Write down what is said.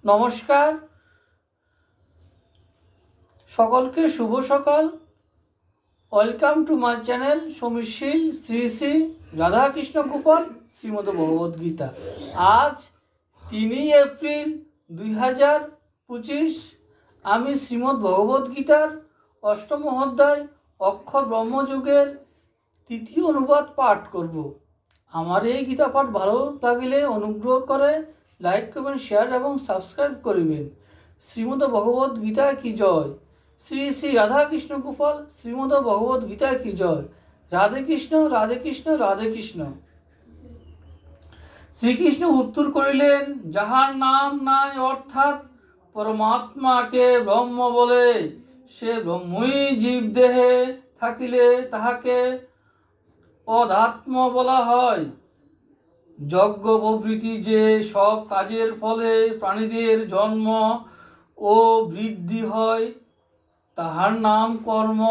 নমস্কার, সকলকে শুভ সকাল। ওয়েলকাম টু মাই চ্যানেল সমীশীল শ্রী শ্রী রাধাকৃষ্ণ গোপাল শ্রীমদ ভগবদ্গীতা। আজ 3 এপ্রিল 2025। আমি শ্রীমদ ভগবদ্গীতার অষ্টম অধ্যায় অক্ষর ব্রহ্মযুগের তৃতীয় অনুবাদ পাঠ করব। আমার এই গীতা পাঠ ভালো লাগলে অনুগ্রহ করে লাইক করবেন, শেয়ার এবং সাবস্ক্রাইব করবেন। শ্রীমদ ভগবদ গীতা কি জয়। শ্রী শ্রী রাধাকৃষ্ণ গোপাল শ্রীমদ ভগবদ গীতা কি জয়। রাধে কৃষ্ণ রাধে কৃষ্ণ রাধে কৃষ্ণ। শ্রীকৃষ্ণ উত্তর করিলেন, যাহার নাম নাই অর্থাৎ পরমাত্মাকে ব্রহ্ম বলে, সে ব্রহ্মই জীব দেহে থাকিলে তাহাকে অধ্যাত্ম বলা হয়। যজ্ঞ প্রভৃতি যে সব কাজের ফলে প্রাণীদের জন্ম ও বৃদ্ধি হয়, তাহার নাম কর্ম।